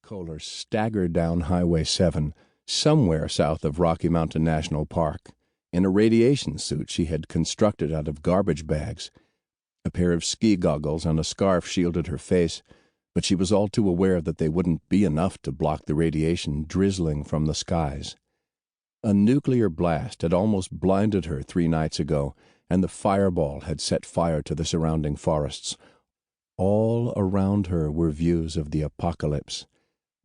Kohler staggered down Highway 7, somewhere south of Rocky Mountain National Park, in a radiation suit she had constructed out of garbage bags. A pair of ski goggles and a scarf shielded her face, but she was all too aware that they wouldn't be enough to block the radiation drizzling from the skies. A nuclear blast had almost blinded her 3 nights ago, and the fireball had set fire to the surrounding forests. All around her were views of the apocalypse.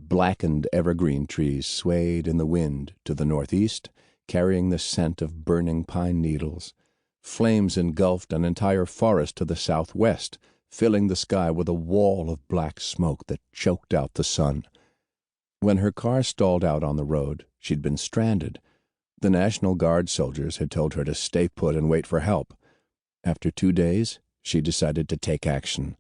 Blackened evergreen trees swayed in the wind to the northeast, carrying the scent of burning pine needles. Flames engulfed an entire forest to the southwest, filling the sky with a wall of black smoke that choked out the sun. When her car stalled out on the road, she'd been stranded. The National Guard soldiers had told her to stay put and wait for help. After 2 days, she decided to take action.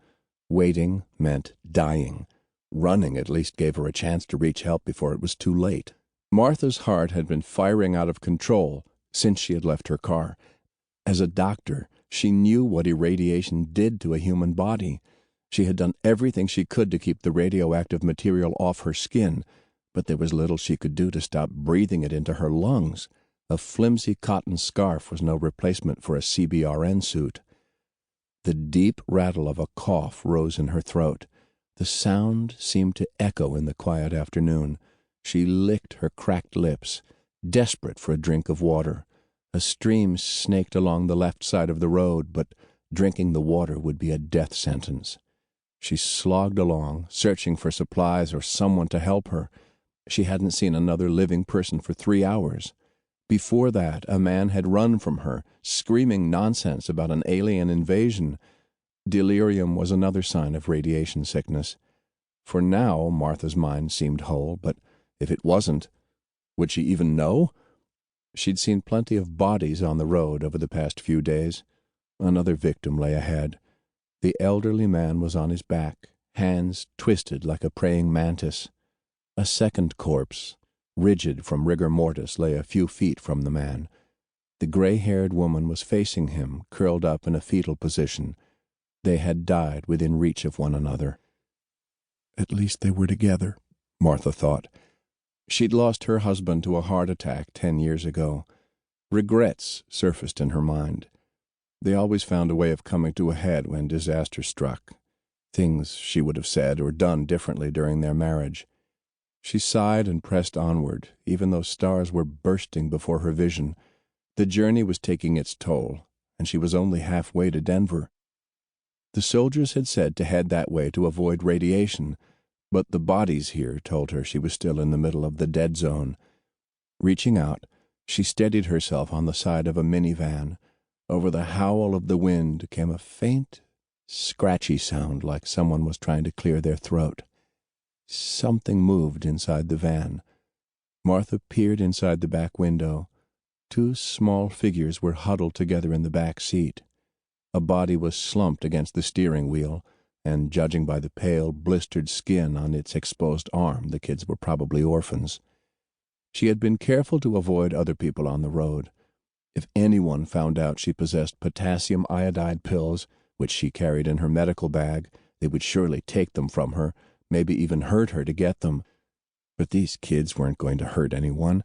Waiting meant dying. Running at least gave her a chance to reach help before it was too late. Martha's heart had been firing out of control since she had left her car. As a doctor, she knew what irradiation did to a human body. She had done everything she could to keep the radioactive material off her skin, but there was little she could do to stop breathing it into her lungs. A flimsy cotton scarf was no replacement for a CBRN suit. The deep rattle of a cough rose in her throat. The sound seemed to echo in the quiet afternoon. She licked her cracked lips, desperate for a drink of water. A stream snaked along the left side of the road, but drinking the water would be a death sentence. She slogged along, searching for supplies or someone to help her. She hadn't seen another living person for 3 hours. Before that, a man had run from her, screaming nonsense about an alien invasion. Delirium was another sign of radiation sickness. For now, Martha's mind seemed whole, but if it wasn't, would she even know? She'd seen plenty of bodies on the road over the past few days. Another victim lay ahead. The elderly man was on his back, hands twisted like a praying mantis. A second corpse, rigid from rigor mortis, lay a few feet from the man. The gray-haired woman was facing him, curled up in a fetal position. They had died within reach of one another. At least they were together, Martha thought. She'd lost her husband to a heart attack 10 years ago. Regrets surfaced in her mind. They always found a way of coming to a head when disaster struck. Things she would have said or done differently during their marriage. She sighed and pressed onward, even though stars were bursting before her vision. The journey was taking its toll, and she was only halfway to Denver. The soldiers had said to head that way to avoid radiation, but the bodies here told her she was still in the middle of the dead zone. Reaching out, she steadied herself on the side of a minivan. Over the howl of the wind came a faint, scratchy sound like someone was trying to clear their throat. Something moved inside the van. Martha peered inside the back window. 2 small figures were huddled together in the back seat. A body was slumped against the steering wheel, and judging by the pale, blistered skin on its exposed arm, the kids were probably orphans. She had been careful to avoid other people on the road. If anyone found out she possessed potassium iodide pills, which she carried in her medical bag, they would surely take them from her, maybe even hurt her to get them. But these kids weren't going to hurt anyone,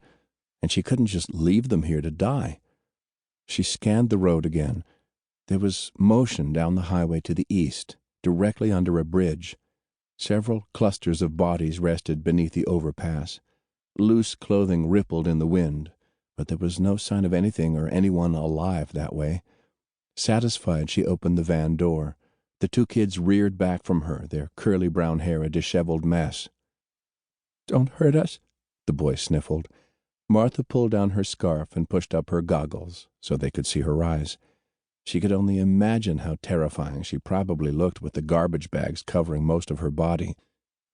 and she couldn't just leave them here to die. She scanned the road again. There was motion down the highway to the east, directly under a bridge. Several clusters of bodies rested beneath the overpass. Loose clothing rippled in the wind, but there was no sign of anything or anyone alive that way. Satisfied, she opened the van door. The 2 kids reared back from her, their curly brown hair a disheveled mess. "Don't hurt us," the boy sniffled. Martha pulled down her scarf and pushed up her goggles so they could see her eyes. She could only imagine how terrifying she probably looked with the garbage bags covering most of her body.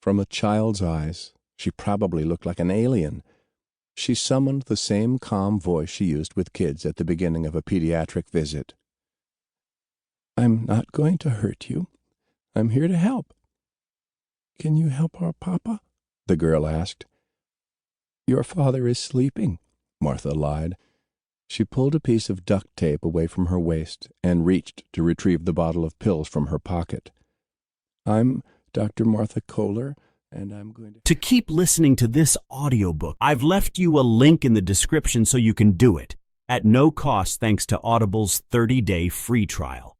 From a child's eyes, she probably looked like an alien. She summoned the same calm voice she used with kids at the beginning of a pediatric visit. "I'm not going to hurt you. I'm here to help." "Can you help our papa?" the girl asked. "Your father is sleeping," Martha lied. She pulled a piece of duct tape away from her waist and reached to retrieve the bottle of pills from her pocket. "I'm Dr. Martha Kohler, and I'm going to... To keep listening to this audiobook, I've left you a link in the description so you can do it, at no cost thanks to Audible's 30-day free trial.